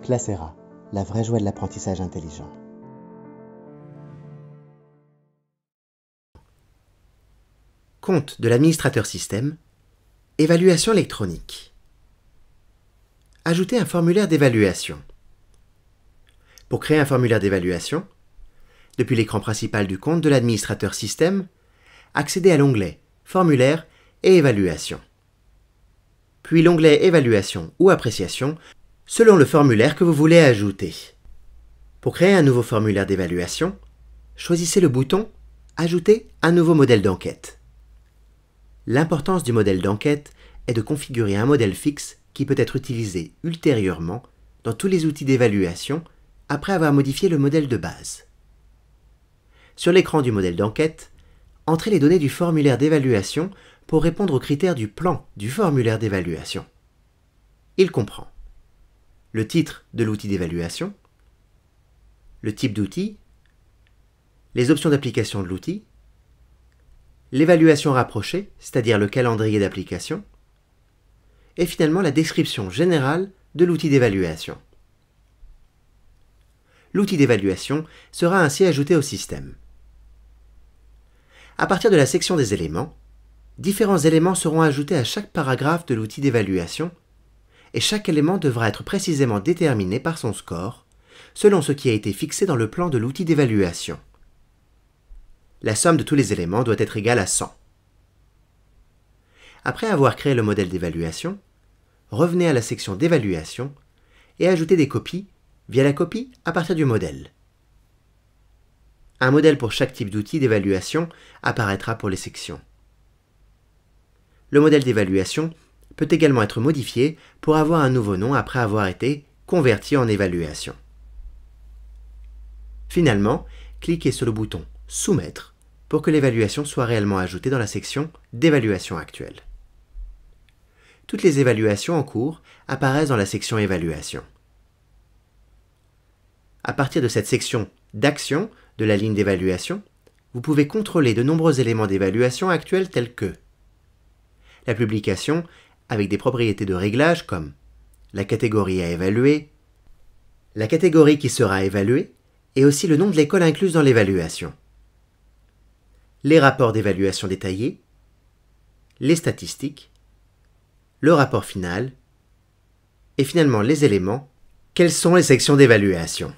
Classera, la vraie joie de l'apprentissage intelligent. Compte de l'administrateur système. Évaluation électronique. Ajouter un formulaire d'évaluation. Pour créer un formulaire d'évaluation, depuis l'écran principal du compte de l'administrateur système, accédez à l'onglet Formulaire et Évaluation. Puis l'onglet Évaluation ou Appréciation, selon le formulaire que vous voulez ajouter. Pour créer un nouveau formulaire d'évaluation, choisissez le bouton Ajouter un nouveau modèle d'enquête. L'importance du modèle d'enquête est de configurer un modèle fixe qui peut être utilisé ultérieurement dans tous les outils d'évaluation après avoir modifié le modèle de base. Sur l'écran du modèle d'enquête, entrez les données du formulaire d'évaluation pour répondre aux critères du plan du formulaire d'évaluation. Il comprend le titre de l'outil d'évaluation, le type d'outil, les options d'application de l'outil, l'évaluation rapprochée, c'est-à-dire le calendrier d'application, et finalement la description générale de l'outil d'évaluation. L'outil d'évaluation sera ainsi ajouté au système. À partir de la section des éléments, différents éléments seront ajoutés à chaque paragraphe de l'outil d'évaluation, et chaque élément devra être précisément déterminé par son score, selon ce qui a été fixé dans le plan de l'outil d'évaluation. La somme de tous les éléments doit être égale à 100. Après avoir créé le modèle d'évaluation, revenez à la section d'évaluation et ajoutez des copies via la copie à partir du modèle. Un modèle pour chaque type d'outil d'évaluation apparaîtra pour les sections. Le modèle d'évaluation peut également être modifié pour avoir un nouveau nom après avoir été converti en évaluation. Finalement, cliquez sur le bouton « Soumettre » pour que l'évaluation soit réellement ajoutée dans la section d'évaluation actuelle. Toutes les évaluations en cours apparaissent dans la section Évaluation. À partir de cette section d'action de la ligne d'évaluation, vous pouvez contrôler de nombreux éléments d'évaluation actuels tels que la publication avec des propriétés de réglage comme la catégorie à évaluer, la catégorie qui sera évaluée et aussi le nom de l'école incluse dans l'évaluation, les rapports d'évaluation détaillés, les statistiques, le rapport final et finalement les éléments. Quelles sont les sections d'évaluation ?